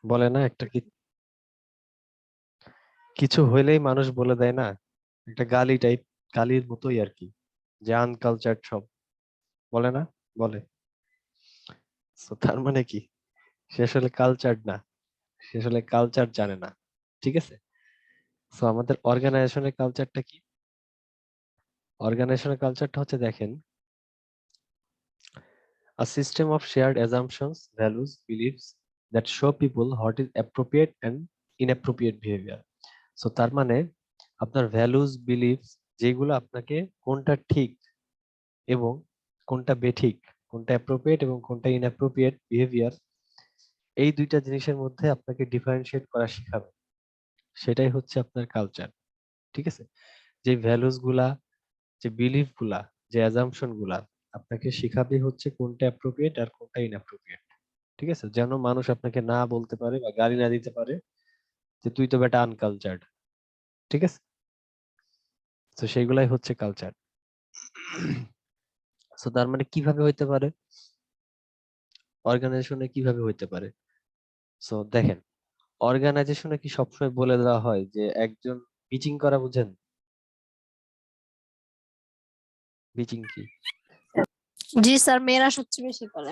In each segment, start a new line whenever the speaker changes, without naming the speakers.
বলে না একটা কিছু হইলেই মানুষ বলে দেয় না, একটা গালি টাইপ, গালির মতোই আর কি, যে আনকালচার্ড সব, বলে না, বলে। তো তার মানে কি, সে আসলে কালচার্ড না, সে আসলে কালচার জানে না। ঠিক আছে। তো আমাদের অর্গানাইজেশনের কালচারটা কি? অর্গানাইজেশনের কালচারটা হচ্ছে, দেখেন, a system of shared assumptions, values, beliefs that show people what is appropriate and inappropriate behavior. So তার মানে আপনার ভ্যালুজ বিলিফস, যেগুলো আপনাকে কোনটা ঠিক এবং কোনটা বেঠিক, কোনটা অ্যাপ্রোপ্রিয়েট এবং কোনটা ইনঅ্যাপ্রোপ্রিয়েট বিহেভিয়ার, এই দুইটা জিনিসের মধ্যে আপনাকে ডিফারেন্সিয়েট করা শেখাবে। সেটাই হচ্ছে আপনার কালচার। ঠিক আছে। যে ভ্যালুস গুলা, যে বিলিফ গুলা, যে অ্যাজাম্পশন গুলা আপনাকে শেখাবে হচ্ছে কোনটা অ্যাপ্রোপ্রিয়েট আর কোনটা ইনঅ্যাপ্রোপ্রিয়েট। ঠিক আছে। যেন মানুষ আপনাকে না বলতে পারে বা গালি না দিতে পারে যে তুই তো বেটা আনকালচার্ড। ঠিক আছে। তো সেইগুলাই হচ্ছে কালচার। তো তার মানে কিভাবে হইতে পারে, অর্গানাইজেশনে কিভাবে হইতে পারে? সো দেখেন, অর্গানাইজেশনে কি সবসময় বলে দেওয়া হয় যে একজন পিচিং করা বুঝেন? পিচিং কি?
জি স্যার, মেয়েরা সবচেয়ে বেশি করে।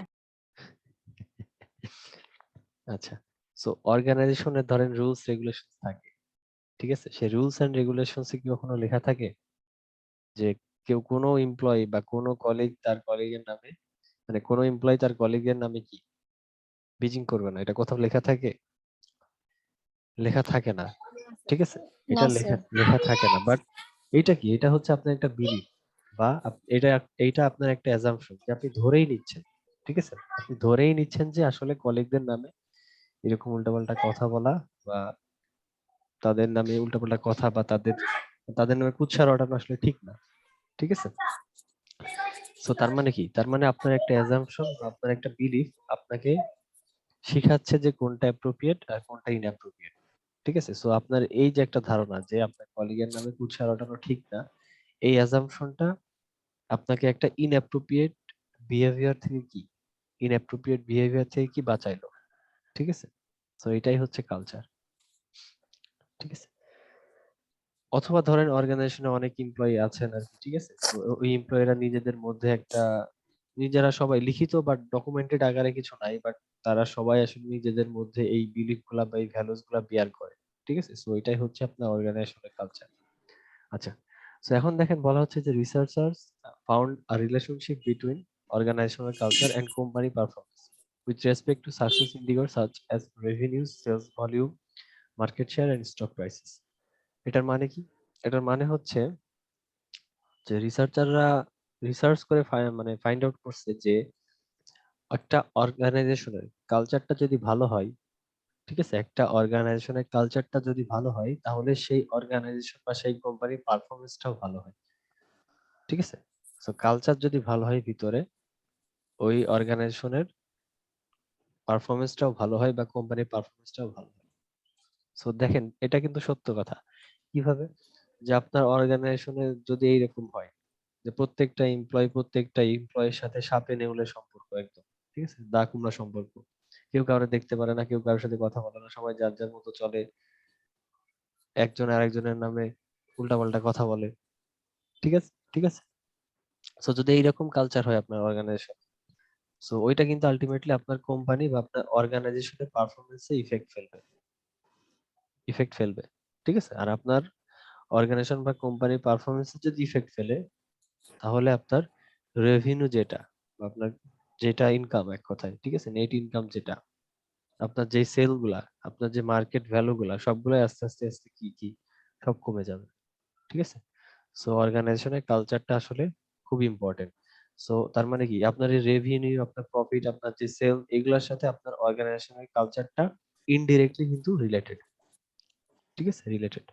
আচ্ছা। সো অর্গানাইজেশনে ধরেন রুলস রেগুলেশন থাকে। ঠিক আছে। সেই রুলস এন্ড রেগুলেশনস কি কখনো লেখা থাকে যে কেউ কোনো এমপ্লয়ি বা কোনো কলিগ তার কলিগের নামে, মানে কোনো এমপ্লয়ি তার কলিগের নামে কি পিচিং করবে না? এটা কোথাও লেখা থাকে? লেখা থাকে না। ঠিক আছে।
না
এটা লেখা
স্যার।
লেখা থাকে না, বাট এটা কি, এটা হচ্ছে আপনার একটা বিলিফ, বা এইটা আপনার একটা অ্যাজাম্পশন যে আপনি ধরেই নিচ্ছেন। ঠিক আছে। আপনি ধরেই নিচ্ছেন যে আসলে কলিগদের নামে এরকম উল্টাপাল্টা কথা বলা, বা তাদের নামে উল্টাপাল্টা কথা, বা তাদের তাদের নামে কুৎসা রটানো আসলে ঠিক না। ঠিক আছে। সো তার মানে কি, তার মানে আপনার একটা অ্যাজাম্পশন বা আপনার একটা বিলিফ আপনাকে শিখাচ্ছে যে কোনটা অ্যাপ্রোপ্রিয়েট আর কোনটা ইনঅ্যাপ্রোপ্রিয়েট। ঠিক আছে। সো আপনার এই যে একটা ধারণা যে আপনার কলিগের নামে কুৎসা রটানো ঠিক না, এই অ্যাজাম্পশনটা আপনাকে একটা ইনঅ্যাপ্রোপ্রিয়েট বিহেভিয়ার থেকে কি বাঁচাইলো। ঠিক আছে। তো এটাই হচ্ছে কালচার। ঠিক আছে। অথবা ধরেন অর্গানাইজেশনে অনেক এমপ্লয়ি আছেন আর কি। ঠিক আছে। তো ওই এমপ্লয়িরা নিজেদের মধ্যে একটা, নিজেরা সবাই লিখিত বা ডকুমেন্টেড আকারে কিছু নাই, বাট তারা সবাই আসলে নিজেদের মধ্যে এই বিলিফ গুলা বা এই ভ্যালুস গুলা বিয়ার করে। ঠিক আছে। সো এটাই হচ্ছে আপনার অর্গানাইজেশনের কালচার। আচ্ছা। সো এখন দেখেন, বলা হচ্ছে যে researchers found a relationship between organizational culture and company performance with respect to success indicators such as revenue, sales volume, market share and stock prices. এটার মানে কি? এটার মানে হচ্ছে যে রিসার্চাররা রিসার্চ করে মানে ফাইন্ড আউট করছে যে একটা অর্গানাইজেশনের কালচারটা যদি ভালো হয়, ঠিক আছে, একটা অর্গানাইজেশনের কালচারটা যদি ভালো হয়, তাহলে সেই অর্গানাইজেশন বা সেই কোম্পানির পারফরমেন্সটাও ভালো হয়। ঠিক আছে। সো কালচার যদি ভালো হয় ভিতরে, ওই অর্গানাইজেশনের পারফরমেন্সটাও ভালো হয় বা কোম্পানির পারফরমেন্সটাও ভালো হয়। সো দেখেন, এটা কিন্তু সত্য কথা। কিভাবে? যে আপনার অর্গানাইজেশনে যদি এইরকম হয় যে প্রত্যেকটা এমপ্লয়ের সাথে সাপে নেউলে সম্পর্ক একদম। ঠিক আছে। দা কুমড়া সম্পর্ক। কেউ কাউরে দেখতে পারে না, কেউ কারোর সাথে কথা বলে না, সবাই যার যার মতো চলে, একজন আরেকজনের নামে উল্টাপাল্টা কথা বলে। ঠিক আছে। ঠিক আছে। সো যদি এইরকম কালচার হয় আপনার অর্গানাইজেশন, সো ওইটা কিন্তু আলটিমেটলি আপনার কোম্পানি বা আপনার অর্গানাইজেশনের পারফরমেন্সে ইফেক্ট ফেলবে। ঠিক আছে। আর আপনার অর্গানাইজেশন বা কোম্পানির পারফরমেন্সে যদি ইফেক্ট ফেলে, তাহলে আপনার রেভিনিউ যেটা, বা আপনার যেটা ইনকাম, এক কথায়, ঠিক আছে, নেট ইনকাম যেটা, আপনার যে সেল গুলা, আপনার যে মার্কেট ভ্যালু গুলা, সবগুলাই আস্তে আস্তে আস্তে কি কি সব কমে যাবে। ঠিক আছে। সো অর্গানাইজেশনের কালচারটা আসলে খুব ইম্পর্টেন্ট। সো তার মানে কি, আপনার এই রেভিনিউ, আপনার প্রফিট, আপনার যে সেল, এগুলোর সাথে আপনার অর্গানাইজেশনের কালচারটা ইনডিরেক্টলি কিন্তু রিলেটেড। ঠিক আছে, রিলেটেড।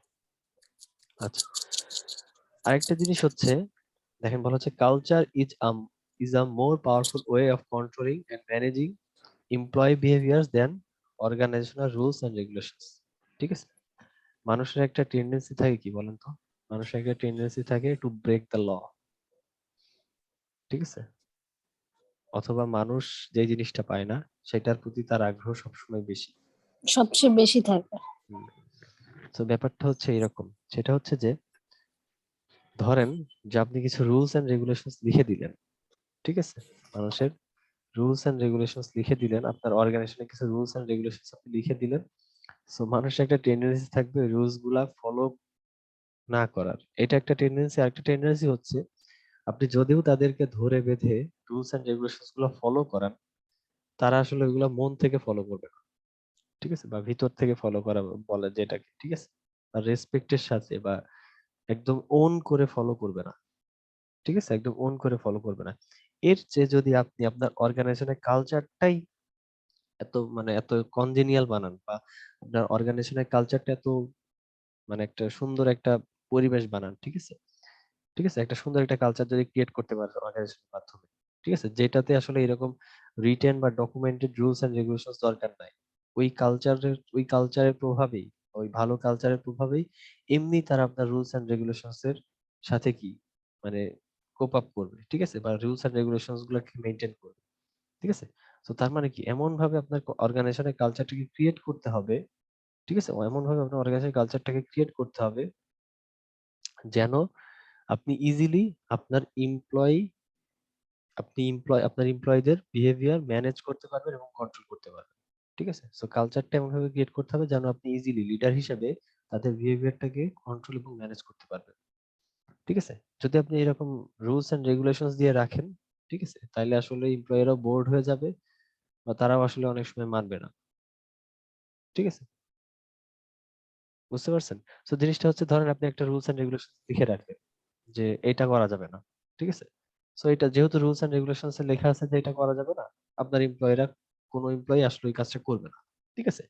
আচ্ছা। আরেকটা জিনিস হচ্ছে, দেখেন, বলা হচ্ছে culture is a more powerful way of controlling and managing employee behaviours than organisational rules and regulations. ঠিক আছে। মানুষের একটা টেন্ডেন্সি থাকে, কি বলেন তো, মানুষের একটা টেন্ডেন্সি থাকে টু ব্রেক দ্য ল। ঠিক আছে। অথবা মানুষ যে জিনিসটা পায় না, সেটার প্রতি তার আগ্রহ সবসময় বেশি।
সবচেয়ে বেশি থাকে।
তো ব্যাপারটা হচ্ছে এরকম, সেটা হচ্ছে যে ধরেন যে আপনি কিছু রুলস এন্ড রেগুলেশনস লিখে দিলেন, ঠিক আছে, মানুষের রুলস এন্ড রেগুলেশনস লিখে দিলেন, আপনার অর্গানাইজেশনে কিছু রুলস এন্ড রেগুলেশনস আপনি লিখে দিলেন। সো মানুষের একটা টেন্ডেন্সি থাকবে রুলস গুলা ফলো না করার, এটা একটা টেন্ডেন্সি। আরেকটা টেন্ডেন্সি হচ্ছে আপনি যদিও তাদেরকে ধরে বেঁধে রুলস এন্ড রেগুলেশনস গুলো ফলো করান, তারা আসলে ওইগুলো মন থেকে ফলো করবে না, ঠিক আছে, বা ভিতর থেকে ফলো করা বলে যেটাকে, ঠিক আছে, আর রেসপেক্টের সাথে বা একদম ওন করে ফলো করবে না, ঠিক আছে, একদম ওন করে ফলো করবে না। এর চেয়ে যদি আপনি আপনার অর্গানাইজেশনের কালচারটাই এত কনজেনিয়াল বানান, বা আপনার অর্গানাইজেশনের কালচারটা এত একটা সুন্দর একটা পরিবেশ বানান, ঠিক আছে, ঠিক আছে, একটা সুন্দর একটা কালচার যদি ক্রিয়েট করতে পারেন অর্গানাইজেশনের মাধ্যমে, ঠিক আছে, যেটাতে আসলে এরকম রিটেন বা ডকুমেন্টেড রুলস এন্ড রেগুলেশনস দরকার নাই, ওই কালচারের প্রভাবেই, ওই ভালো কালচারের প্রভাবেই এমনি তারা আপনার রুলস এন্ড রেগুলেশনস এর সাথে কি মানে কোপ আপ করবে, ঠিক আছে, বা রুলস এন্ড রেগুলেশনস গুলোকে মেনটেন করবে, ঠিক আছে। তো তার মানে কি, এমন ভাবে আপনার অর্গানাইজেশনের কালচারটাকে ক্রিয়েট করতে হবে, ঠিক আছে, এমন ভাবে আপনার অর্গানাইজেশনের কালচারটাকে ক্রিয়েট করতে হবে যেন আপনি ইজিলি আপনার আপনার এমপ্লয়ীদের বিহেভিয়ার ম্যানেজ করতে পারবেন এবং কন্ট্রোল করতে পারবেন, ঠিক আছে। সো কালচারটা এমন ভাবে ক্রিয়েট করতে হবে যেন আপনি ইজিলি লিডার হিসেবে তাদের বিহেভিয়ারটাকে কন্ট্রোল এবং ম্যানেজ করতে পারবেন, ঠিক আছে। যদি আপনি এরকম রুলস এন্ড রেগুলেশনস দিয়ে রাখেন, ঠিক আছে, তাহলে আসলে এমপ্লয়িরাও বোর্ড হয়ে যাবে বা তারাও আসলে অনেক সময় মানবে না, ঠিক আছে, বুঝতে পারছেন। তো জিনিসটা হচ্ছে ধরেন আপনি একটা রুলস এন্ড রেগুলেশন লিখে রাখলেন যে এটা করা যাবে না, ঠিক আছে। সো এটা যেহেতু রুলস এন্ড রেগুলেশনস এ লেখা আছে যে এটা করা যাবে না, আপনার এমপ্লয়িরা, কোনো এমপ্লয়ি আসলে ওই কাজটা করবে না, ঠিক আছে।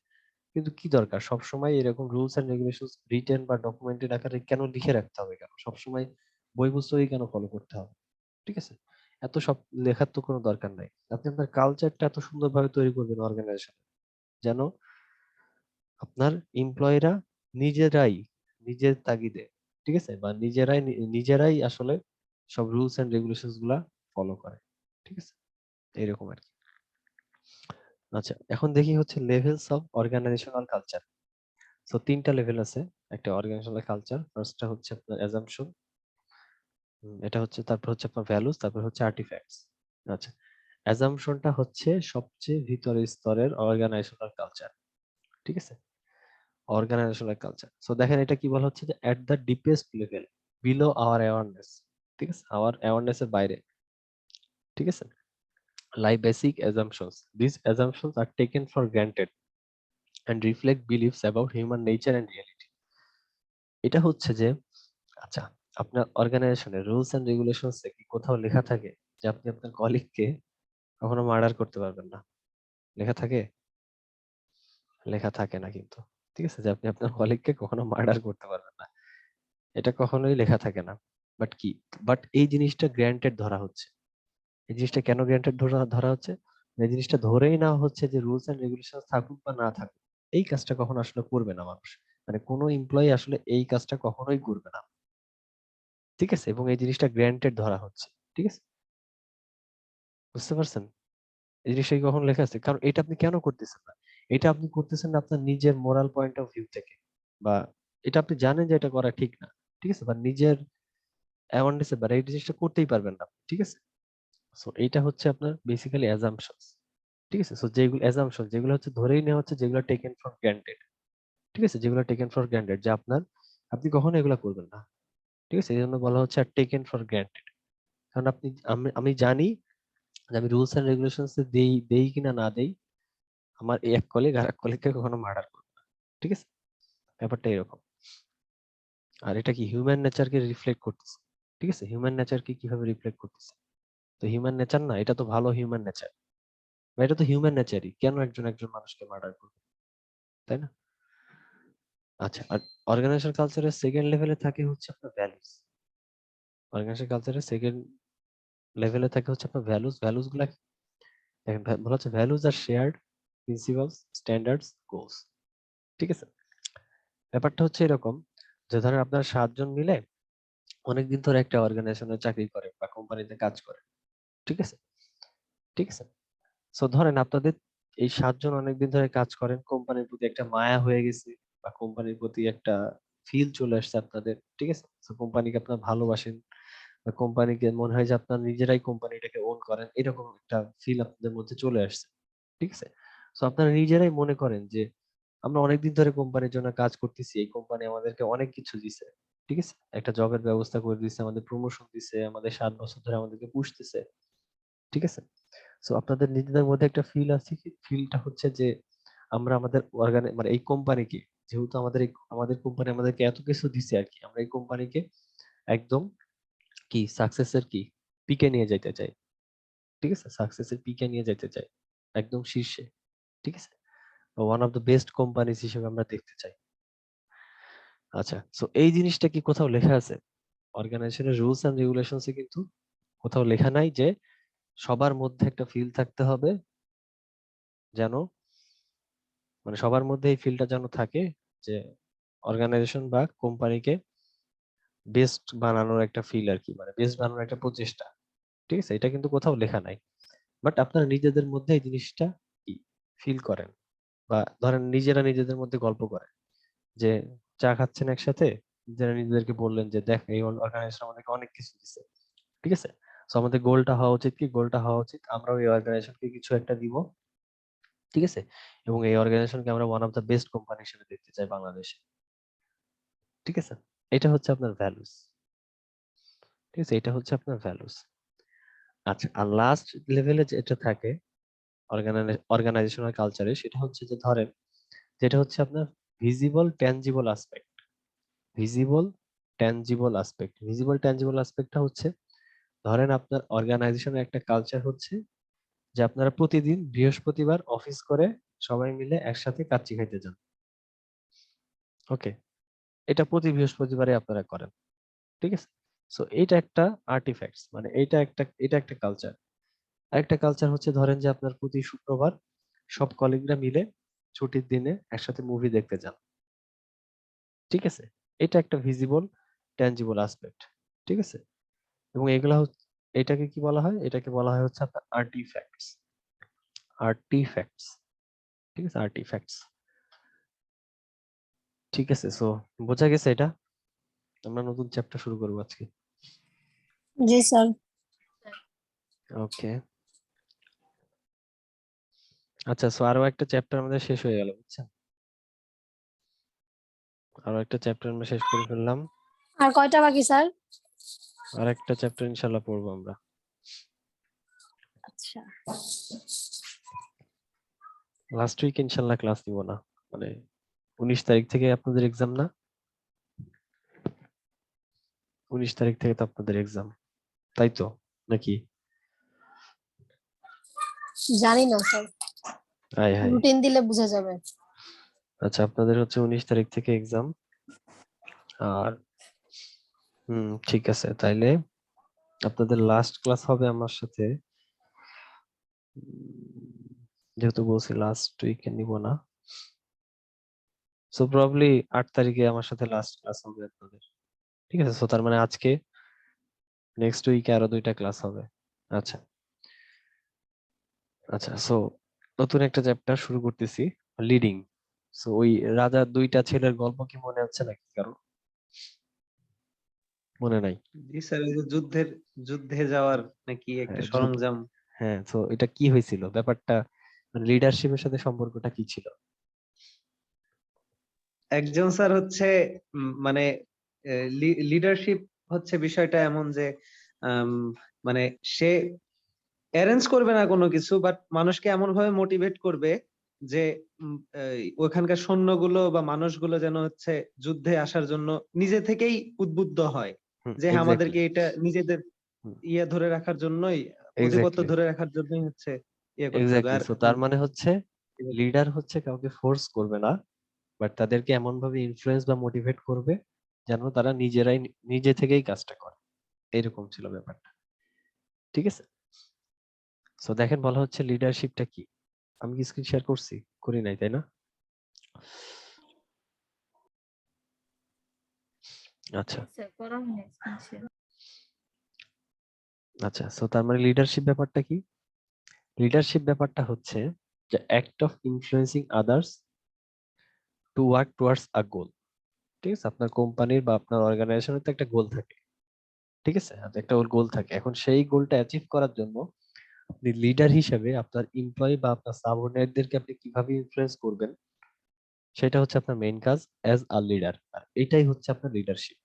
কিন্তু কি দরকার সব সময় এরকম রুলস এন্ড রেগুলেশনস রিটেন বা ডকুমেন্টেড আকারে কেন লিখে রাখতে হবে, কেন সব সময় বই পুস্তকই কেন ফলো করতে হবে, ঠিক আছে। এত সব লেখার তো কোনো দরকার নাই। আপনি আপনার কালচারটা এত সুন্দরভাবে তৈরি করবেন অর্গানাইজেশন, যেন আপনার এমপ্লয়িরা নিজেরাই নিজের তাগিদে, ঠিক আছে, বা নিজেরাই আসলে সব রুলস এন্ড রেগুলেশনস গুলা ফলো করে, ঠিক আছে, এরকম আর কি। আচ্ছা, এখন দেখি হচ্ছে levels of organisational culture. So তিনটা লেভেল আছে একটা অর্গানাইজেশনাল কালচার। ফার্স্টটা হচ্ছে আপনার অ্যাজাম্পশন, এটা হচ্ছে, তারপর হচ্ছে আপনার ভ্যালুস, তারপর হচ্ছে আর্টিফ্যাক্টস। আচ্ছা, অ্যাজাম্পশনটা হচ্ছে সবচেয়ে ভিতরের স্তরের অর্গানাইজেশনাল কালচার, ঠিক আছে, অর্গানাইজেশনাল কালচার। সো দেখেন এটা কি বলা হচ্ছে যে at the deepest level below our awareness, ঠিক আছে, আওয়ার অ্যাওয়ারনেস এর বাইরে, ঠিক আছে, lie basic assumptions, this assumptions are taken for granted and reflect beliefs about human nature and reality. এটা হচ্ছে যে, আচ্ছা, আপনার অর্গানাইজেশনের রুলস এন্ড রেগুলেশনস এ কি কোথাও লেখা থাকে যে আপনি আপনার কলিগকে কখনো মার্ডার করতে পারবেন না? লেখা থাকে? লেখা থাকে না কিন্তু, ঠিক আছে, যে আপনি আপনার কলিগকে কখনো মার্ডার করতে পারবেন না, এটা কখনোই লেখা থাকে না। বাট কি, বাট এই জিনিসটা গ্র্যান্টেড ধরা হচ্ছে। এই জিনিসটা কেন গ্র্যান্টেড ধরা ধরা হচ্ছে? এই জিনিসটা ধরেই না হচ্ছে যে রুলস এন্ড রেগুলেশন থাকুক বা না থাকুক, এই কাজটা কখনো আসলে করবে না মানুষ, কোনো এমপ্লয়ি আসলে এই কাজটা কখনোই করবে না, ঠিক আছে, এবং এই জিনিসটা গ্র্যান্টেড ধরা হচ্ছে, ঠিক আছে, বুঝতে পারছেন। এই জিনিসটা কি কখনো লেখা আছে? কারণ এটা আপনি কেন করতেছেন না? এটা আপনি করতেছেন না আপনার নিজের মোরাল পয়েন্ট অফ ভিউ থেকে, বা এটা আপনি জানেন যে এটা করা ঠিক না, ঠিক আছে, বা নিজের অ্যাওয়ারনেস বা এই জিনিসটা করতেই পারবেন না, ঠিক আছে। সো এইটা হচ্ছে আপনার বেসিক্যালি অ্যাজাম্পশনস, ঠিক আছে। সো যেগুলো অ্যাজাম্পশন, যেগুলো হচ্ছে ধরেই নেওয়া হচ্ছে, যেগুলো টেকেন ফর গ্রান্টেড, ঠিক আছে, যেগুলো টেকেন ফর গ্রান্টেড যে আপনি কখনো এগুলো করবেন না, ঠিক আছে, এই জন্য বলা হচ্ছে টেকেন ফর গ্রান্টেড। কারণ আমি জানি যে আমি রুলস এন্ড রেগুলেশনস দেই দেই কিনা না দেই, আমার এই এক কলিগ আর এক কলিগকে কখনো মার্ডার করবে না, ঠিক আছে, ব্যাপারটা এরকম। আর এটা কি হিউম্যান নেচারকে রিফ্লেক্ট করতেছে, ঠিক আছে, হিউম্যান নেচারকে কিভাবে রিফ্লেক্ট করতেছে? তো হিউম্যান নেচার না, এটা তো ভালো হিউম্যান নেচার, বা এটা তো হিউম্যান নেচারই, কেন একজন একজন মানুষকে মার্ডার করবে, তাই না? আচ্ছা, আর অর্গানাইজেশন কালচারের সেকেন্ড লেভেলে থাকে হচ্ছে আপনার ভ্যালুস। অর্গানাইজেশন কালচারের সেকেন্ড লেভেলে থাকে হচ্ছে আপনার ভ্যালুস। ভ্যালুস গুলা কি? দেখেন, বলা হচ্ছে ভ্যালুস আর শেয়ার্ড প্রিন্সিপালস, স্ট্যান্ডার্ডস, গোলস, ঠিক আছে। ব্যাপারটা হচ্ছে এরকম যে ধরেন আপনারা 7 জন মিলে অনেকদিন ধরে একটা অর্গানাইজেশনে চাকরি করে বা কোম্পানিতে কাজ করে, ঠিক আছে, ঠিক আছে। সো ধরেন আপনাদের এই 7 জন অনেকদিন ধরে কাজ করেন, কোম্পানির প্রতি একটা মায়া হয়ে গেছে বা কোম্পানির প্রতি একটা ফিল চলে আসছে আপনাদের, ঠিক আছে? তো কোম্পানিকে আপনারা ভালোবাসেন বা কোম্পানিকে মনে হয় যে আপনারা নিজেরাই কোম্পানিটাকে ওন করেন, এরকম একটা ফিল আপনাদের মধ্যে চলে আসছে, ঠিক আছে? তো আপনারা নিজেরাই মনে করেন যে আমরা অনেকদিন ধরে কোম্পানির জন্য কাজ করতেছি, এই কোম্পানি আমাদেরকে অনেক কিছু দিছে, ঠিক আছে? একটা জবের ব্যবস্থা করে দিছে, আমাদের প্রমোশন দিছে, আমাদের 7 বছর ধরে আমাদেরকে পুষতেছে, ঠিক আছে? সো আপনাদের নিজেদের মধ্যে একটা ফিল আছে, কি ফিলটা হচ্ছে যে আমরা আমাদের মানে এই কোম্পানিকে, যেহেতু আমাদের কোম্পানি আমাদেরকে এত কিছু দিছে আর কি, আমরা এই কোম্পানিকে একদম কি সাকসেসের কি পিকে নিয়ে যাইতে চাই, ঠিক আছে? সাকসেসের পিকে নিয়ে যাইতে চাই, একদম শীর্ষে, ঠিক আছে? One of the best companies হিসেবে আমরা দেখতে চাই। আচ্ছা, সো এই জিনিসটা কি কোথাও লেখা আছে? অর্গানাইজেশনের রুলস এন্ড রেগুলেশনসে কিন্তু কোথাও লেখা নাই যে সবার মধ্যে একটা ফিল থাকতে হবে, যেন মানে সবার মধ্যে এই ফিলটা যেন থাকে যে অর্গানাইজেশন বা কোম্পানিকে বেস্ট বানানোর একটা ফিল আর কি, মানে বেস্ট বানানোর একটা প্রচেষ্টা, ঠিক আছে? এটা কিন্তু কোথাও লেখা নাই, বাট আপনারা নিজেদের মধ্যে এই জিনিসটা কি ফিল করেন, বা ধরেন নিজেরা নিজেদের মধ্যে গল্প করেন যে চা খাচ্ছেন একসাথে, নিজেরা নিজেদেরকে বললেন যে দেখ এই অর্গানাইজেশন আমাদেরকে অনেক কিছু দিচ্ছে, ঠিক আছে? তো আমাদের গোলটা হওয়া উচিত কি, গোলটা হওয়া উচিত আমরাও এই অর্গানাইজেশনকে কিছু একটা দিব, ঠিক আছে? এবং এই অর্গানাইজেশনকে আমরা one of the best company হিসেবে দেখতে চাই বাংলাদেশে, ঠিক আছে? এটা হচ্ছে আপনার ভ্যালুস, ঠিক আছে? এটা হচ্ছে আপনার ভ্যালুস। আচ্ছা, আর লাস্ট লেভেলে যেটা থাকে অর্গানাইজেশনাল কালচারে, সেটা হচ্ছে যে ধরেন যেটা হচ্ছে আপনার visible tangible aspect. Visible tangible অ্যাসপেক্টটা হচ্ছে, ধরেন আপনার অর্গানাইজেশনের একটা কালচার হচ্ছে যে আপনারা প্রতিদিন বৃহস্পতিবার অফিস করে সবাই মিলে একসাথে কাচ্চি খাইতে যান, ওকে? এটা প্রতি বৃহস্পতিবারে আপনারা করেন, ঠিক আছে? সো এটা একটা আর্টিফ্যাক্টস, মানে এটা একটা কালচার। আরেকটা কালচার হচ্ছে ধরেন যে আপনার প্রতি শুক্রবার সব কলিগরা মিলে ছুটির দিনে একসাথে মুভি দেখতে যান, ঠিক আছে? এটা একটা ভিজিবল ট্যানজিবল অ্যাসপেক্ট, ঠিক আছে? এবং এটাকে কি বলা হয়, এটাকে বলা হয় হচ্ছে আপনার আর্টিফ্যাক্টস, ঠিক আছে? আর্টিফ্যাক্টস, ঠিক আছে? সো বোঝা গেছে এটা? আমরা নতুন চ্যাপ্টার শুরু করবো আজকে।
জি স্যার।
ওকে, আচ্ছা, সো আরো একটা চ্যাপ্টার আমাদের শেষ হয়ে গেল, বুঝছেন? আরো একটা চ্যাপ্টার আমরা শেষ করে ফেললাম,
আর কয়টা বাকি স্যার?
আর একটা চ্যাপ্টার ইনশাল্লাহ পড়বো আমরা।
আচ্ছা।
লাস্ট উইক ইনশাল্লাহ ক্লাস নিব না, মানে 19 তারিখ থেকে আপনাদের এক্সাম না? 19 তারিখ থেকে তো আপনাদের এক্সাম, তাই তো নাকি?
জানি না স্যার,
হাই হাই,
রুটিন দিলে বোঝা যাবে।
আচ্ছা, আপনাদের হচ্ছে 19 তারিখ থেকে এক্সাম। আর ঠিক আছে, তাইলে আপনাদের লাস্ট ক্লাস হবে আমার সাথে, যেহেতু বলছি লাস্ট উইকে নিব না, সো প্রবাবলি 8 তারিখে আমার সাথে লাস্ট ক্লাস হবে আপনাদের, ঠিক আছে? সো তার মানে আজকে নেক্সট উইকে আরো 2টা ক্লাস হবে। আচ্ছা, আচ্ছা, সো নতুন একটা চ্যাপ্টার শুরু করতেছি, লিডিং। সো ওই রাজার 2টা ছেলের গল্প কি মনে আছে নাকি কারো? মনে নাই?
জি স্যার, ওই যে যুদ্ধে যাওয়ার নাকি একটা
হ্যাঁ,
সরঞ্জাম।
হ্যাঁ, তো এটা কি হয়েছিল ব্যাপারটা, লিডারশিপের সাথে সম্পর্কটা কি ছিল?
একজন স্যার হচ্ছে মানে লিডারশিপ হচ্ছে বিষয়টা এমন যে আম, মানে সে অ্যারেঞ্জ করবে না কোনো কিছু, বাট মানুষকে এমন ভাবে মোটিভেট করবে যে ওখানকার সৈন্যগুলো বা মানুষগুলো যেন হচ্ছে যুদ্ধে আসার জন্য নিজে থেকেই উদ্বুদ্ধ হয়, যে হ্যাঁ,
এক্স্যাক্টলি,
আমাদেরকে এটা নিজেদের ইয়ে ধরে রাখার জন্যই, প্রতিপত্ত
এক্স্যাক্টলি,
ধরে রাখার জন্যই হচ্ছে ইয়ে করতে হবে।
এক্স্যাক্টলি।
আর
সো তার মানে হচ্ছে লিডার হচ্ছে কাউকে ফোর্স করবে না, বাট তাদেরকে এমন ভাবে ইনফ্লুয়েন্স বা মোটিভেট করবে যেন তারা নিজে থেকেই কাজটা করে, এরকম ছিল ব্যাপারটা, ঠিক আছে? সো দেখেন, বলা হচ্ছে লিডারশিপটা কি। আমি কি স্ক্রিন শেয়ার করছি? করি নাই, তাই না? আচ্ছা, আচ্ছা, সো তার মানে লিডারশিপ ব্যাপারটা কি? লিডারশিপ ব্যাপারটা হচ্ছে the act of influencing others to work towards a goal. ঠিক আছে, আপনার কোম্পানির বা আপনার অর্গানাইজেশনের তো একটা গোল থাকে, ঠিক আছে, একটা গোল থাকে। এখন সেই গোলটা অ্যাচিভ করার জন্য আপনি লিডার হিসেবে আপনার এমপ্লয়ি বা আপনার সাবঅর্ডিনেটদেরকে আপনি কিভাবে ইনফ্লুয়েন্স করবেন, সেটা হচ্ছে আপনার মেইন কাজ অ্যাজ আ লিডার। আর এটাই হচ্ছে আপনার লিডারশিপ।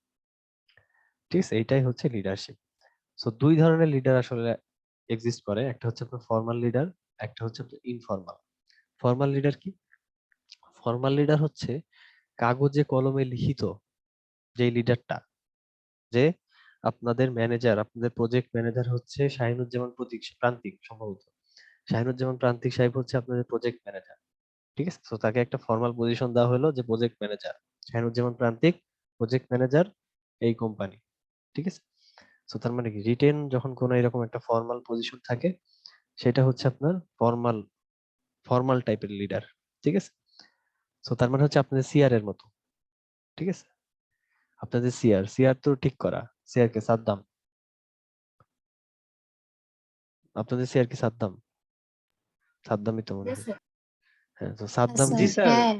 ঠিক আছে, এটাই হচ্ছে লিডারশিপ। সো দুই ধরনের লিডার আসলে এক্সিস্ট করে, একটা হচ্ছে আপনার ফর্মাল লিডার, একটা হচ্ছে আপনার ইনফর্মাল। ফর্মাল লিডার কি? ফর্মাল লিডার হচ্ছে কাগজে কলমে লিখিত যে লিডারটা, যে আপনাদের ম্যানেজার, আপনাদের প্রজেক্ট ম্যানেজার হচ্ছে শাহিনুজ্জামান প্রান্তিক, সম্ভবত শাহিনুজ্জামান প্রান্তিক সাহেব হচ্ছে আপনাদের প্রজেক্ট ম্যানেজার। ঠিক আছে, তো তাকে একটা ফর্মাল পজিশন দেওয়া হলো যে প্রজেক্ট ম্যানেজার শাহিনুজ্জামান প্রান্তিক, প্রজেক্ট ম্যানেজার এই কোম্পানি। ঠিক আছে, তো তার মানে কি, রিটেন যখন কোনো এরকম একটা ফর্মাল পজিশন থাকে, সেটা হচ্ছে আপনার ফর্মাল টাইপের লিডার। ঠিক আছে, তো তার মানে হচ্ছে আপনাদের সিআর এর মতো। ঠিক আছে, আপনাদের সিআর তো ঠিক করা, সিআর কে সাদ্দাম, আপনাদের সিআর কি সাদ্দাম? সাদ্দামই তো মনে হয়। হ্যাঁ, তো সাদ্দাম
জি
কি?
স্যার,
হ্যাঁ,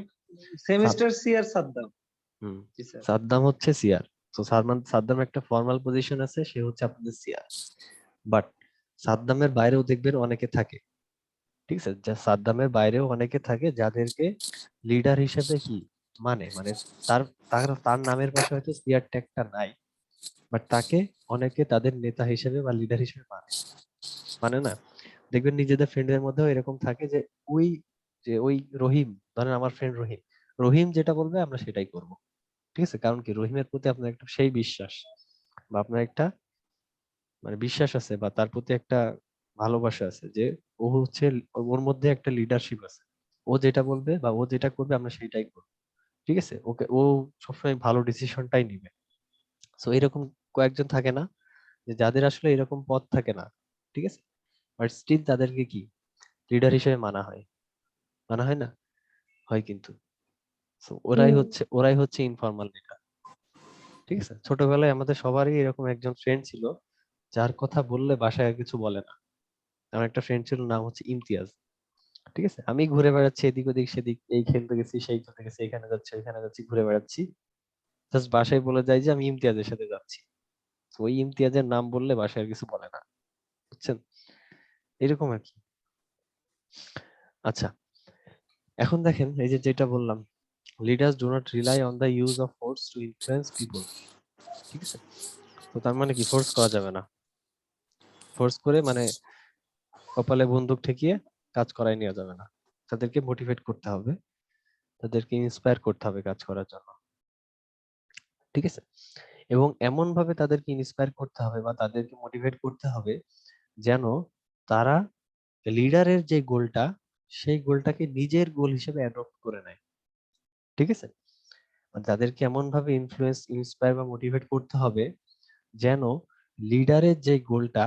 সেমিস্টার সি আর সাদ্দাম।
হুম,
জি স্যার।
সাদ্দাম হচ্ছে সিআর। তো সাদ্দাম একটা ফর্মাল পজিশন আছে, সে হচ্ছে আপনাদের সিআর। বাট সাদ্দামের বাইরেও দেখবেন অনেকে থাকে। ঠিক আছে, যা সাদ্দামের বাইরেও অনেকে থাকে যাদেরকে লিডার হিসেবে কি মানে তার তার তার নামের পাশে হয়তো সিআর ট্যাগটা নাই, বাট তাকে অনেকে তাদের নেতা হিসেবে বা লিডার হিসেবে মানে না। দেখবেন নিজেদের ফ্রেন্ডদের মধ্যেও এরকম থাকে যে ওই ওই রহিম, ধরেন আমার ফ্রেন্ড রহিম, রহিম যেটা বলবে আমরা সেটাই করব। ঠিক আছে, কারণ কি, রহিমের প্রতি আপনার একটা সেই বিশ্বাস বা আপনার একটা মানে বিশ্বাস আছে, বা তার প্রতি একটা ভালোবাসা আছে যে ও হচ্ছে, ওর মধ্যে একটা লিডারশিপ আছে। ও যেটা বলবে বা ও যেটা করবে আমরা সেটাই করবো। ঠিক আছে, ওকে ও সবসময় ভালো ডিসিশনটাই নিবে। তো এরকম কয়েকজন থাকে না, যে যাদের আসলে এরকম পথ থাকে না। ঠিক আছে, বাট স্টিল তাদেরকে কি লিডার হিসেবে মানা হয় না, হয় কিন্তু। So, ওরাই হচ্ছে ইনফর্মাল লিডার। ঠিক আছে, ছোটবেলায় আমাদের সবারই এরকম একজন ফ্রেন্ড ছিল, যার কথা বললে বাসায় আর কিছু বলে না। আমার একটা ফ্রেন্ড ছিল, নাম হচ্ছে ইমতিয়াজ। ঠিক আছে, আমি ঘুরে বেড়াচ্ছি এদিক ওদিক সেদিক, এই খেলতে গেছি সেই খেলতে গেছি, এখানে যাচ্ছি ওইখানে যাচ্ছি, ঘুরে বেড়াচ্ছি, জাস্ট বাসায় বলে যাই যে আমি ইমতিয়াজের সাথে যাচ্ছি। তো ওই ইমতিয়াজের নাম বললে বাসায় আর কিছু বলে না, বুঝছেন, এরকম আর কি। আচ্ছা, এখন দেখেন এই যে যেটা বললাম, leaders do not rely on the use of force to influence people. ঠিক আছে, তো তার মানে কি, ফোর্স করা যাবে না। ফোর্স করে মানে কপালে বন্দুক ঠেকিয়ে কাজ করাই নেওয়া যাবে না। তাদেরকে মোটিভেট করতে হবে, তাদেরকে ইন্সপায়ার করতে হবে কাজ করার জন্য। ঠিক আছে, এবং এমন ভাবে তাদেরকে ইন্সপায়ার করতে হবে বা তাদেরকে মোটিভেট করতে হবে যেন তারা লিডারের যে গোলটা, সেই গোলটাকে নিজের গোল হিসেবে অ্যাডপ্ট করে নেয়। ঠিক আছে, মানে তাদেরকে এমন ভাবে ইন্সপায়ার বা মোটিভেট করতে হবে যেন লিডারের যে গোলটা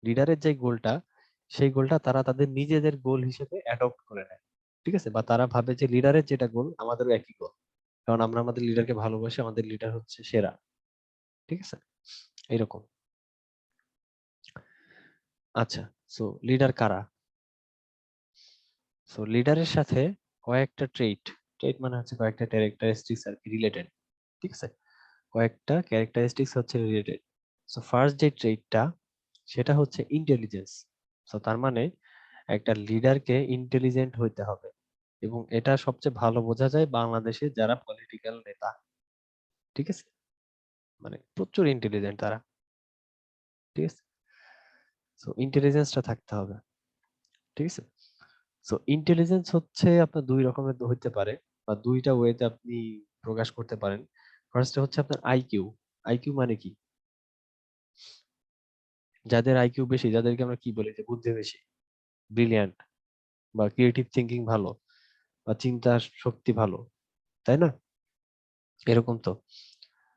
লিডারের যে গোলটা সেই গোলটা তারা তাদের নিজেদের গোল হিসেবে অ্যাডপ্ট করে নেয়। ঠিক আছে, বা তারা ভাবে যে লিডারের যেটা গোল আমাদেরও একই গোল, কারণ আমরা আমাদের লিডারকে ভালোবাসি, আমাদের লিডার হচ্ছে সেরা। ঠিক আছে, এরকম। আচ্ছা, সো লিডার কারা? সো লিডারের সাথে কয়েকটা ট্রেট মানে হচ্ছে কয়েকটা ক্যারেক্টারিস্টিক্স আর কি রিলেটেড। ঠিক আছে, কয়েকটা ক্যারেক্টারিস্টিক্স হচ্ছে রিলেটেড। সো ফার্স্ট যে ট্রেটটা, সেটা হচ্ছে ইন্টেলিজেন্স। সো তার মানে একটা লিডারকে ইন্টেলিজেন্ট হইতে হবে, এবং এটা সবচেয়ে ভালো বোঝা যায় বাংলাদেশে যারা পলিটিক্যাল নেতা। ঠিক আছে, মানে প্রচুর ইন্টেলিজেন্ট তারা। ঠিক আছে, সো ইন্টেলিজেন্সটা থাকতে হবে। ঠিক আছে, সো ইন্টেলিজেন্স হচ্ছে আপনার দুই রকমের হইতে পারে, বা দুইটা ওয়েতে আপনি প্রকাশ করতে পারেন। ফার্স্টে হচ্ছে আপনার আইকিউ। আইকিউ মানে কি, যাদের আইকিউ বেশি, যাদেরকে আমরা কি বলি, যে বুদ্ধি বেশি, ব্রিলিয়ান্ট, বা ক্রিয়েটিভ থিঙ্কিং ভালো, বা চিন্তা শক্তি ভালো, তাই না, এরকম তো।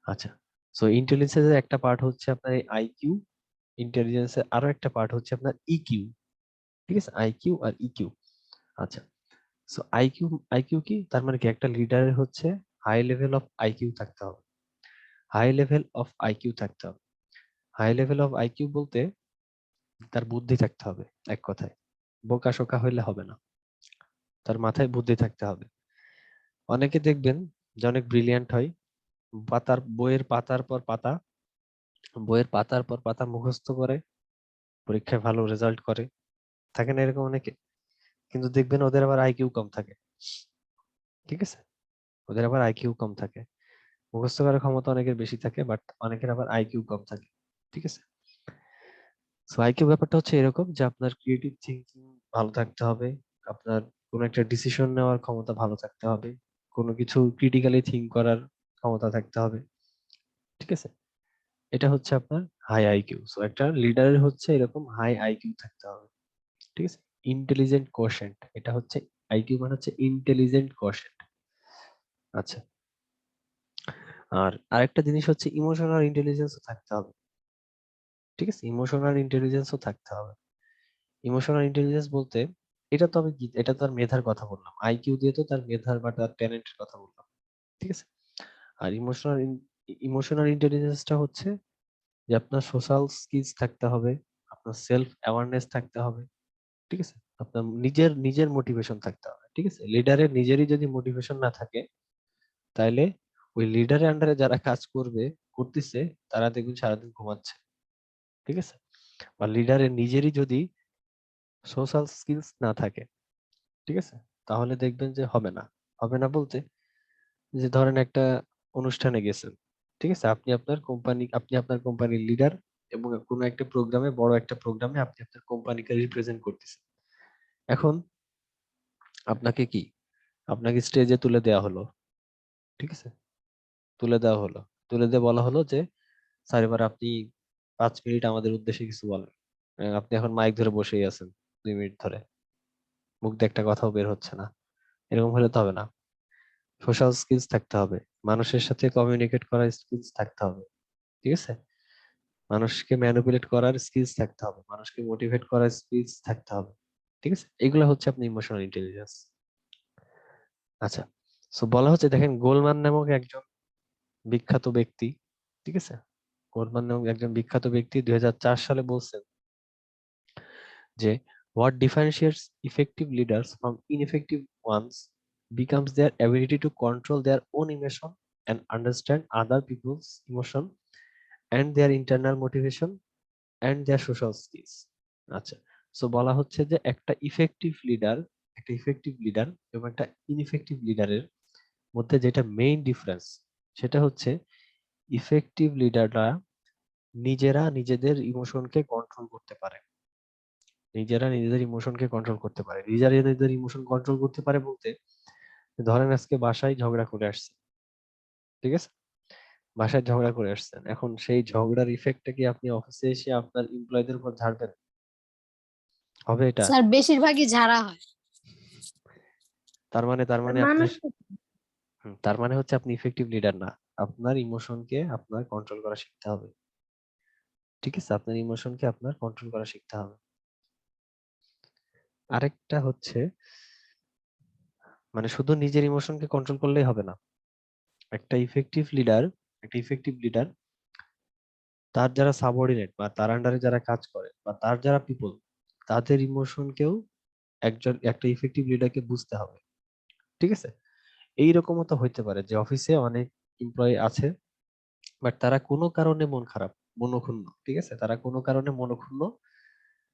আচ্ছা, সো ইন্টেলিজেন্সের একটা পার্ট হচ্ছে আপনার আইকিউ, ইন্টেলিজেন্সের আরো একটা পার্ট হচ্ছে আপনার ইকিউ। ঠিক আছে, আইকিউ আর ইকিউ। আচ্ছা, সো আইকিউ আইকিউ কি, তার মানে কি, একটা লিডারের হচ্ছে হাই লেভেল অফ আইকিউ থাকতে হবে। হাই লেভেল অফ আইকিউ থাকতে হবে। হাই লেভেল অফ আইকিউ বলতে তার বুদ্ধি থাকতে হবে, এক কথায় বোকা শোকা হইলে হবে না, তার মাথায় বুদ্ধি থাকতে হবে। অনেকে দেখবেন যে অনেক ব্রিলিয়ান্ট হয়, বইয়ের পাতার পর পাতা মুখস্থ করে, পরীক্ষায় ভালো রেজাল্ট করে, থাকে না এরকম অনেকে? কিন্তু দেখবেন ওদের আবার আইকিউ কম থাকে, ঠিক আছে? ওদের আবার আইকিউ কম থাকে, মুখস্থ করার ক্ষমতা অনেকের বেশি থাকে, বাট অনেকের আবার আইকিউ কম থাকে, ঠিক আছে? সো আইকিউ ব্যাপারটা হচ্ছে এরকম যে আপনার ক্রিয়েটিভ থিঙ্কিং ভালো থাকতে হবে, আপনার কোনো একটা ডিসিশন নেওয়ার ক্ষমতা ভালো থাকতে হবে, কোনো কিছু ক্রিটিক্যালি থিঙ্ক করার ক্ষমতা থাকতে হবে, ঠিক আছে? এটা হচ্ছে আপনার হাই আইকিউ। সো একটা লিডারের হচ্ছে এরকম হাই আইকিউ থাকতে হবে, ঠিক আছে? ইন্টেলিজেন্ট কোশেন্ট, এটা হচ্ছে আইকিউ মানে হচ্ছে ইন্টেলিজেন্ট কোশেন্ট। আচ্ছা, আর আরেকটা জিনিস হচ্ছে ইমোশনাল ইন্টেলিজেন্সও থাকতে হবে, ঠিক আছে? ইমোশনাল ইন্টেলিজেন্সও থাকতে হবে। ইমোশনাল ইন্টেলিজেন্স বলতে এটা তো আমি এটা তো তার মেধার কথা বললাম, আইকিউ দিয়ে তো তার মেধার বা তার ট্যালেন্টের কথা বললাম, ঠিক আছে? আর ইমোশনাল ইন্টেলিজেন্সটা হচ্ছে যে আপনার সোশ্যাল স্কিলস থাকতে হবে, আপনার সেলফ অ্যাওয়ারনেস থাকতে হবে, ঠিক আছে? আপনার নিজের নিজের মোটিভেশন থাকতে হবে, ঠিক আছে? লিডারের নিজেরই যদি মোটিভেশন না থাকে, তাহলে ওই লিডারের আন্ডারে যারা কাজ করতেছে তারা দেখবেন সারাদিন ঘুমাচ্ছে, ঠিক আছে? বা লিডারের নিজেরই যদি সোশ্যাল স্কিলস না থাকে, ঠিক আছে, তাহলে দেখবেন যে হবে না। হবে না বলতে, যে ধরেন একটা অনুষ্ঠানে গেছেন, ঠিক আছে, আপনি আপনার কোম্পানির লিডার, এবং কোনো একটা প্রোগ্রামে, বড় একটা প্রোগ্রামে আপনি আপনার কোম্পানিকে রিপ্রেজেন্ট করতেছেন। এখন আপনাকে আপনাকে স্টেজে তুলে দেওয়া হলো, ঠিক আছে? তুলে দেওয়া হলো, তুলে দিয়ে বলা হলো যে স্যার এবার আপনি 5 মিনিট আমাদের উদ্দেশ্যে কিছু বলেন। আপনি এখন মাইক ধরে বসেই আছেন 2 মিনিট ধরে, মুখ দিয়ে একটা কথাও বের হচ্ছে না। এরকম হলে তো হবে না। সোশ্যাল স্কিলস থাকতে হবে, মানুষের সাথে কমিউনিকেট করার স্কিলস থাকতে হবে, ঠিক আছে? মানুষকে ম্যানিপুলেট করার স্কিলস থাকতে হবে, মানুষকে মোটিভেট করার স্কিলস থাকতে হবে, ঠিক আছে? এগুলো হচ্ছে আপনি ইমোশনাল ইন্টেলিজেন্স। আচ্ছা, সো বলা হচ্ছে, দেখেন গোলমান নামক একজন বিখ্যাত ব্যক্তি, ঠিক আছে, গোলমান নামক একজন বিখ্যাত ব্যক্তি 2004 সালে বলছেন যে what differentiates effective leaders from ineffective ones becomes their ability to control their own emotion and understand other people's emotion and their internal motivation and their social skills. আচ্ছা, সো বলা হচ্ছে যে একটা ইফেক্টিভ লিডার এবং একটা ইনইফেক্টিভ লিডারের মধ্যে যেটা main difference, সেটা হচ্ছে ইফেক্টিভ লিডাররা নিজেরা নিজেদের ইমোশনকে কন্ট্রোল করতে পারে, নিজেরা নিজেদের ইমোশন কন্ট্রোল করতে পারে বলতে, ধরেন আজকে বাসায় ঝগড়া করে আসছে, ঠিক আছে? বাসায় ঝগড়া করে আসছেন, এখন সেই ঝগড়ার ইফেক্টটা কি আপনি অফিসে এসে আপনার এমপ্লয়ীদের উপর ঝাড়বেন? হবে এটা?
স্যার বেশিরভাগই ঝাড়া হয়।
তার মানে আপনি,
মানুষ
তার মানে হচ্ছে আপনি ইফেক্টিভ লিডার না। আপনার ইমোশনকে আপনার কন্ট্রোল করা শিখতে হবে, ঠিক আছে? আপনার ইমোশনকে আপনার কন্ট্রোল করা শিখতে হবে। আরেকটা হচ্ছে, মানে শুধু নিজের ইমোশনকে কন্ট্রোল করলেই হবে না। একটা ইফেক্টিভ লিডার তার যারা সাবঅর্ডিনেট বা তার আন্ডারে যারা কাজ করে বা তার যারা পিপল, তাদের ইমোশনকেও একটা ইফেক্টিভ লিডারকে বুঝতে হবে, ঠিক আছে? এইরকমও তো হইতে পারে যে অফিসে অনেক এমপ্লয়ি আছে, বাট তারা কোনো কারণে মন খারাপ, মনক্ষুণ্ণ, ঠিক আছে, তারা কোনো কারণে মনক্ষুণ্ণ,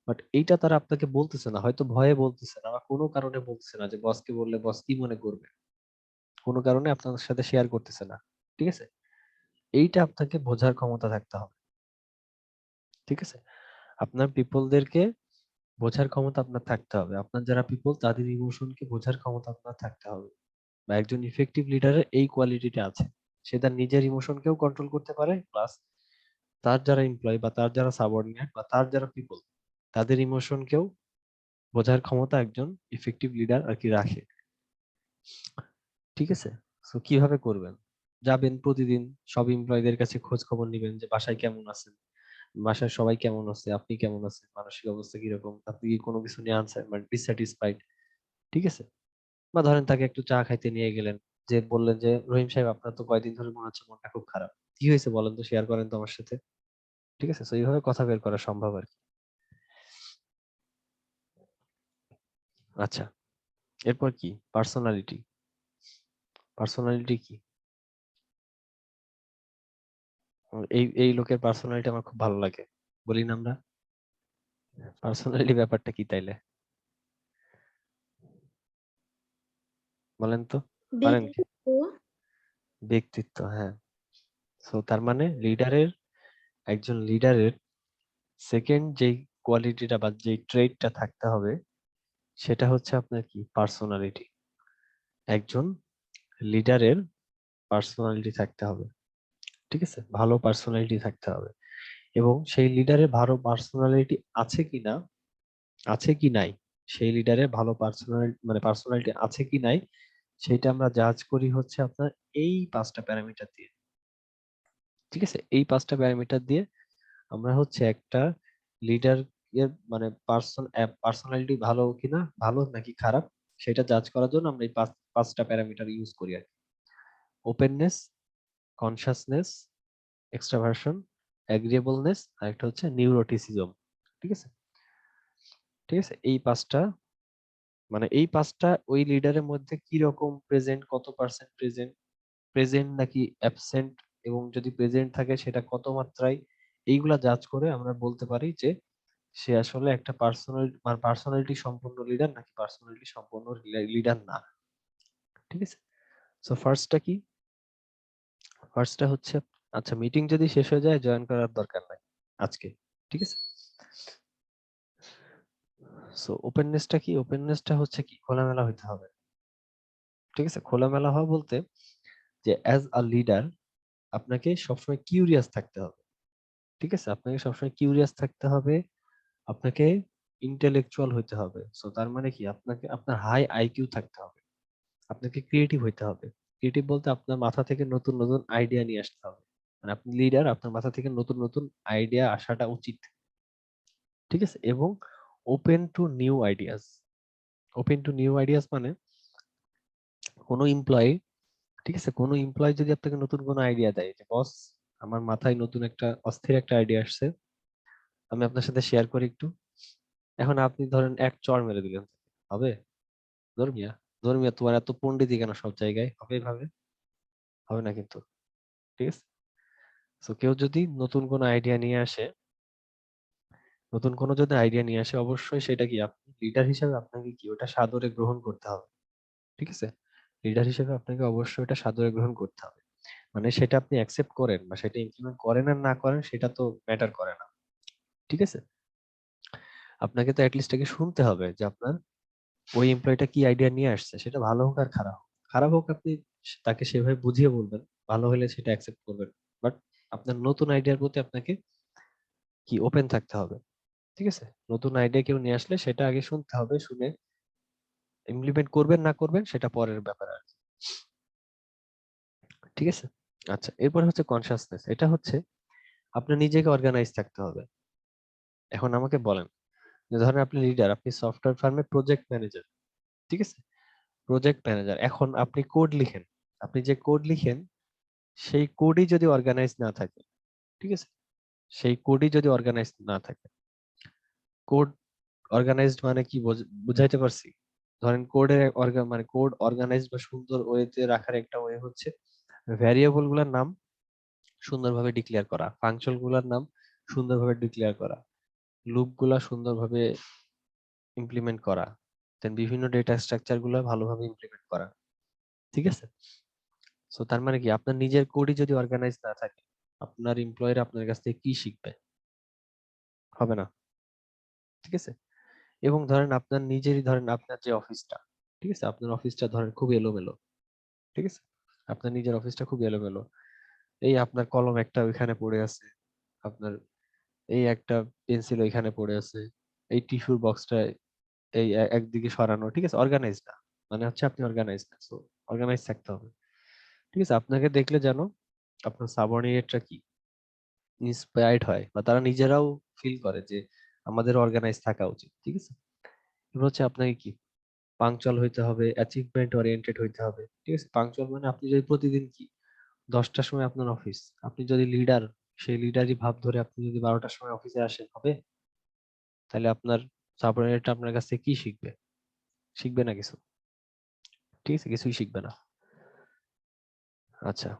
বাট এইটা তারা আপনাকে বলতেছে না, হয়তো ভয়ে বলতেছে না বা কোনো কারণে বলতেছে না, যে বসকে বললে বস কি মনে করবে, কোনো কারণে আপনার সাথে শেয়ার করতেছে না, ঠিক আছে? এইটা আপনাকে বোঝার ক্ষমতা থাকতে হবে, ঠিক আছে? আপনার পিপলদেরকে বোঝার ক্ষমতা আপনার থাকতে হবে, আপনার যারা পিপল তাদের ইমোশনকে বোঝার ক্ষমতা আপনার থাকতে হবে। বা একজন ইফেক্টিভ লিডারের এই কোয়ালিটিটা আছে, সে তার নিজের ইমোশনকেও কন্ট্রোল করতে পারে, প্লাস তার যারা এমপ্লয় বা তার যারা সাবঅর্ডিনেট বা তার যারা পিপল, তাদের ইমোশনকেও বোঝার ক্ষমতা একজন ইফেক্টিভ লিডার আর কি রাখে, ঠিক আছে? সো কিভাবে করবেন? যাবেন প্রতিদিন, সব এমপ্লয়ীদের কাছে খোঁজ খবর নিবেন যে বাসায় কেমন আছেন, বাসায় সবাই কেমন আছে, আপনি কেমন আছেন, মানসিক অবস্থা কিরকম, আপনি কি কোনো কিছু নিয়ে আনসার মানে ডিসস্যাটিসফাইড, ঠিক আছে? বা ধরেন তাকে একটু চা খাইতে নিয়ে গেলেন, যে বললেন যে রহিম সাহেব আপনার তো কয়দিন ধরে মনে হচ্ছে মনটা খুব খারাপ, কি হয়েছে বলেন তো, শেয়ার করেন তো আমার সাথে, ঠিক আছে? তো এইভাবে কথা বের করা সম্ভব আর কি। আচ্ছা, এরপর কি? পার্সোনালিটি। পার্সোনালিটি কি? এই লোকের পার্সোনালিটি আমার খুব ভালো লাগে, বলি না আমরা? পার্সোনালিটি ব্যাপারটা কি তাইলে? বলেন তো, পারেন কি?
ব্যক্তিত্ব।
ব্যক্তিত্ব, হ্যাঁ। সো তার মানে একজন লিডারের সেকেন্ড যেই কোয়ালিটিটা বা যেই ট্রেটটা থাকতে হবে সেটা হচ্ছে আপনার কি? পার্সোনালিটি। একজন লিডারের পার্সোনালিটি থাকতে হবে, ঠিক আছে? ভালো পার্সোনালিটি থাকতে হবে, এবং সেই লিডারের ভালো পার্সোনালিটি আছে কি নাই, সেই লিডারের ভালো পার্সোনালিটি আছে কি নাই, সেটা আমরা জাজ করি হচ্ছে আপনার এই 5টা প্যারামিটার দিয়ে। ঠিক আছে, এই 5টা প্যারামিটার দিয়ে আমরা হচ্ছে একটা লিডার এর মানে পার্সোনালিটি ভালো কিনা, ভালো নাকি খারাপ, সেটা জাজ করার জন্য আমরা এই 5টা প্যারামিটার ইউজ করি আর কি। ওপেননেস, কনসাসনেস, এক্সট্রাভার্সন, অ্যাগ্রিয়েবলনেস, আর একটা হচ্ছে নিউরোটিসিজম। ঠিক আছে, ঠিক আছে, এই পাঁচটা ওই লিডারের মধ্যে কি রকম প্রেজেন্ট, কত পার্সেন্ট প্রেজেন্ট, প্রেজেন্ট নাকি অ্যাবসেন্ট, এবং যদি প্রেজেন্ট থাকে সেটা কত মাত্রায়, এইগুলা জাজ করে আমরা বলতে পারি যে সে আসলে একটা পার্সোনালিটি সম্পন্ন লিডার নাকি পার্সোনালিটি সম্পন্ন লিডার না। ঠিক আছে, সো ফার্স্টটা হচ্ছে, আচ্ছা মিটিং যদি শেষ হয়ে যায় জয়েন করার দরকার নাই আজকে। ঠিক আছে, সো ওপেননেসটা কি? ওপেননেসটা হচ্ছে কি? খোলামেলা হইতে হবে। ঠিক আছে, খোলামেলা হওয়া বলতে যে অ্যাজ আ লিডার আপনাকে সবসময় কিউরিয়াস থাকতে হবে। ঠিক আছে, আপনাকে সবসময় কিউরিয়াস থাকতে হবে, আপনাকে ইন্টেলেকচুয়াল হইতে হবে। সো তার মানে কি? আপনার হাই আইকিউ থাকতে হবে, আপনাকে ক্রিয়েটিভ হইতে হবে। ক্রিয়েটিভ বলতে আপনার মাথা থেকে নতুন নতুন আইডিয়া নিয়ে আসতে হবে, মানে আপনি লিডার, আপনার মাথা থেকে নতুন নতুন আইডিয়া আসাটা উচিত। ঠিক আছে, এবং open to new ideas. Open to new ideas মানে কোনো এমপ্লয়ি, ঠিক আছে, কোনো এমপ্লয়ি যদি আপনাকে নতুন কোনো আইডিয়া দেয় যে বস, আমার মাথায় নতুন একটা অস্থির একটা আইডিয়া আসছে, আমি আপনার সাথে শেয়ার করি একটু। এখন আপনি ধরেন এক চড় মেরে দিলেন, হবে? ধর্মিয়া, ধর্মিয়া তোমার এত পণ্ডিতি কেন সব জায়গায়? হবে এভাবে? হবে না কিন্তু। ঠিক আছে, তো কেউ যদি নতুন কোনো আইডিয়া নিয়ে আসে, অবশ্যই সেটা কি, আপনি লিডার হিসেবে আপনাকে কি ওটা সাদরে গ্রহণ করতে হবে। ঠিক আছে, লিডার হিসেবে আপনাকে অবশ্যই এটা সাদরে গ্রহণ করতে হবে। মানে সেটা আপনি অ্যাকসেপ্ট করেন বা সেটা ইমপ্লিমেন্ট করেন আর না করেন সেটা তো ম্যাটার করে না। ঠিক আছে, আপনাকে তো অ্যাটলিস্ট আগে শুনতে হবে যে আপনার ওই এমপ্লয়িটা কি আইডিয়া নিয়ে আসছে, সেটা ভালো হোক আর খারাপ হোক। খারাপ হোক আপনি তাকে সেভাবে বুঝিয়ে বলবেন, ভালো হলে সেটা অ্যাকসেপ্ট করবেন। বাট আপনার নতুন আইডিয়ার প্রতি আপনাকে কি ওপেন থাকতে হবে। ঠিক আছে, নতুন আইডিয়া কেউ নিয়ে আসলে সেটা আগে শুনতে হবে, শুনে ইমপ্লিমেন্ট করবেন না করবেন সেটা পরের ব্যাপার আর কি। ঠিক আছে, আচ্ছা এরপর হচ্ছে কনসাসনেস। এটা হচ্ছে আপনার নিজেকে অর্গানাইজ থাকতে হবে। এখন আমাকে বলেন যে ধরেন আপনি লিডার, আপনি সফটওয়্যার ফার্মে প্রজেক্ট ম্যানেজার। ঠিক আছে, প্রজেক্ট ম্যানেজার, এখন আপনি কোড লিখেন, আপনি যে কোড লিখেন সেই কোডই যদি অর্গানাইজ না থাকে, ঠিক আছে, সেই কোডই যদি অর্গানাইজ না থাকে, কোড অর্গানাইজড মানে কি বুঝাইতে পারছি? ধরেন কোড অর্গানাইজড বা সুন্দর ওয়েতে রাখার একটা ওয়ে হচ্ছে ভ্যারিয়েবল গুলার নাম সুন্দরভাবে ডিক্লেয়ার করা, ফাংশন গুলার নাম সুন্দরভাবে ডিক্লেয়ার করা, লুপ গুলা সুন্দরভাবে ইমপ্লিমেন্ট করা, দেন বিভিন্ন ডেটা স্ট্রাকচার গুলা ভালোভাবে ইমপ্লিমেন্ট করা। ঠিক আছে, সো তার মানে কি আপনার নিজের কোডই যদি অর্গানাইজ না থাকে, আপনার এমপ্লয়িরা আপনার কাছ থেকে কি শিখবে? হবে না। ঠিক আছে, এবং ধরেন আপনার যে অফিসটা, ঠিক আছে, আপনার অফিসটা ধরেন খুব এলোমেলো। ঠিক আছে, আপনার নিজের অফিসটা খুব এলোমেলো, এই আপনার কলম একটা ওইখানে পড়ে আছে, আপনার এই একটা পেন্সিল ওইখানে পড়ে আছে, এই টিস্যুর বক্সটা একদিকে সরানো। ঠিক আছে, অর্গানাইজ না, মানে হচ্ছে আপনি অর্গানাইজ না। সো অর্গানাইজ থাকতে হবে। ঠিক আছে, আপনাকে দেখলে যেন আপনার সাবঅর্ডিনেটরা কি ইন্সপায়ার্ড হয় বা তারা নিজেরাও ফিল করে যে আমাদের অর্গানাইজ থাকা উচিত। ঠিক আছে, এবার হচ্ছে আপনাকে কি পাংচুয়াল হইতে হবে, অ্যাচিভমেন্ট ওরিয়েন্টেড হইতে হবে। ঠিক আছে, পাংচুয়াল মানে আপনি যদি প্রতিদিন কি 10টার সময় আপনার অফিস, আপনি যদি লিডার, সেই লিডারই ভাব ধরে আপনি যদি 12টার সময় অফিসে আসেন, হবে? তাহলে আপনার সাবঅর্ডিনেটটা আপনার কাছ থেকে কি শিখবে? শিখবে না কিছু, ঠিক আছে, কিছুই শিখবে না। আচ্ছা,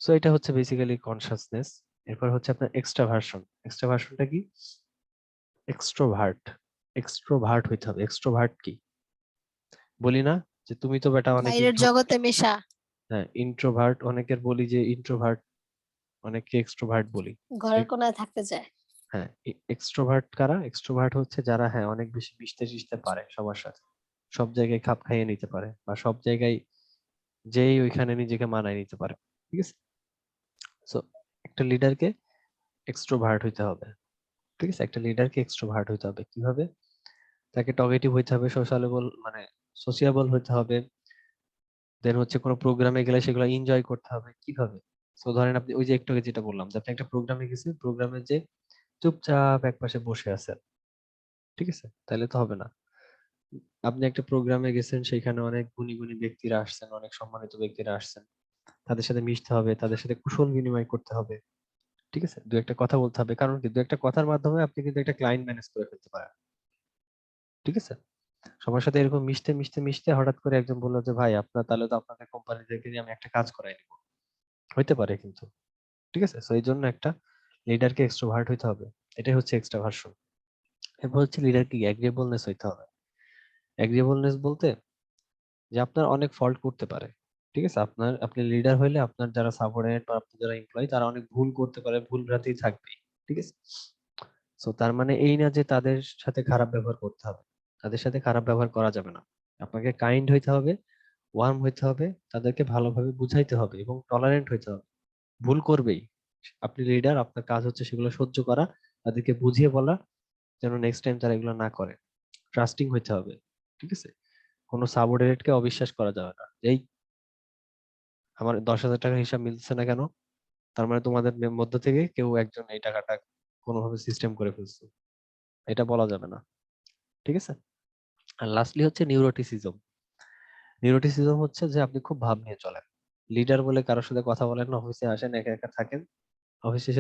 সো এটা হচ্ছে বেসিক্যালি কনসাসনেস। এরপর হচ্ছে আপনার এক্সট্রাভার্সন। এক্সট্রাভার্সনটা কি? এক্সট্রোভার্ট, এক্সট্রোভার্ট হইতে হবে। এক্সট্রোভার্ট কি? বলি না যে তুমি তো বেটা অনেক
বাইরের জগতে মেশা,
হ্যাঁ ইন্ট্রোভার্ট, অনেকের বলি যে ইন্ট্রোভার্ট, অনেককে এক্সট্রোভার্ট বলি।
ঘরের
এ-
কোনায় থাকতে চায়।
হ্যাঁ, এক্সট্রোভার্ট কারা? এক্সট্রোভার্ট হচ্ছে যারা হ্যাঁ অনেক বেশি মিশতে টিশতে পারে সবার সাথে, সব জায়গায় খাপ খাইয়ে নিতে পারে, বা সব জায়গায় যেই ওইখানে নিজেকে মানায় নিতে পারে, ঠিক আছে। সো একটা লিডারকে এক্সট্রোভার্ট হইতে হবে, ঠিক আছে। একটা লিডারকে এক্সট্রোভার্ট হইতে হবে কিভাবে? তাকে টগেটিভ হইতে হবে, সোশ্যালেবল মানে সোশিয়াবল হইতে হবে। দেন হচ্ছে কোনো প্রোগ্রামে গেলে সেগুলো এনজয় করতে হবে। কিভাবে? তো ধরেন আপনি ওই যে একটু আগে যেটা বললাম যে আপনি একটা প্রোগ্রামে গেছেন, প্রোগ্রামে যে চুপচাপ একপাশে বসে আছেন, ঠিক আছে, তাহলে তো হবে না। আপনি একটা প্রোগ্রামে গেছেন, সেখানে অনেক গুণী গুণী ব্যক্তিরা আসছেন, অনেক সম্মানিত ব্যক্তিরা আসছেন, তাদের সাথে মিশতে হবে, তাদের সাথে কুশল বিনিময় করতে হবে, ঠিক আছে, দু একটা কথা বলতে হবে। কারণ কি, দু একটা কথার মাধ্যমে আপনি কিন্তু একটা ক্লায়েন্ট ম্যানেজ করে ফেলতে পারেন, ঠিক আছে। সবার সাথে এরকম মিশতে মিশতে মিশতে হঠাৎ করে একজন বললো যে ভাই আপনার তাহলে তো আপনাদের কোম্পানি থেকে নিয়ে আমি একটা কাজ করাই নিবো, হইতে পারে কিন্তু, ঠিক আছে। তো এই জন্য একটা লিডারকে এক্সট্রোভার্ট হইতে হবে, এটাই হচ্ছে এক্সট্রাভার্সন। এরপর হচ্ছে লিডারকে অ্যাগ্রিয়েবলনেস হইতে হবে। অ্যাগ্রিয়েবলনেস বলতে যে আপনার অনেক ফল্ট করতে পারে, ঠিক আছে। আপনি লিডার হইলে আপনার যারা সাবঅর্ডিনেট বা আপনার যারা এমপ্লয়ি তারা অনেক ভুল করতে পারে, ভুল ভ্রান্তি থাকবেই, ঠিক আছে। সো তার মানে এই না যে তাদের সাথে খারাপ ব্যবহার করতে হবে, তাদের সাথে খারাপ ব্যবহার করা যাবে না। আপনাকে কাইন্ড হইতে হবে, ওয়ার্ম হইতে হবে, তাদেরকে ভালোভাবে বুঝাইতে হবে এবং টলারেন্ট হইতে হবে। ভুল করবেই, আপনি লিডার, আপনার কাজ হচ্ছে সেগুলো সহ্য করা, তাদেরকে বুঝিয়ে বলা যেন নেক্সট টাইম তারা এগুলো না করে। ট্রাস্টিং হইতে হবে, ঠিক আছে। কোনো সাবঅর্ডিনেট কে অবিশ্বাস করা যাবে না। এই আমার 10,000 টাকার হিসাব মিলছে না কেন, তার মানে তোমাদের মধ্য থেকে কেউ একজন এই টাকাটা কোনোভাবে সিস্টেম করে ফেলছে, এটা বলা যাবে না, ঠিক আছে। আর লাস্টলি হচ্ছে নিউরোটিসিজম। নিউরোটিসিজম হচ্ছে যে আপনি খুব ভাব নিয়ে চলেন, লিডার বলে কারোর সাথে কথা বলেন না, অফিসে আসেন একা একা থাকেন, অফিস শেষে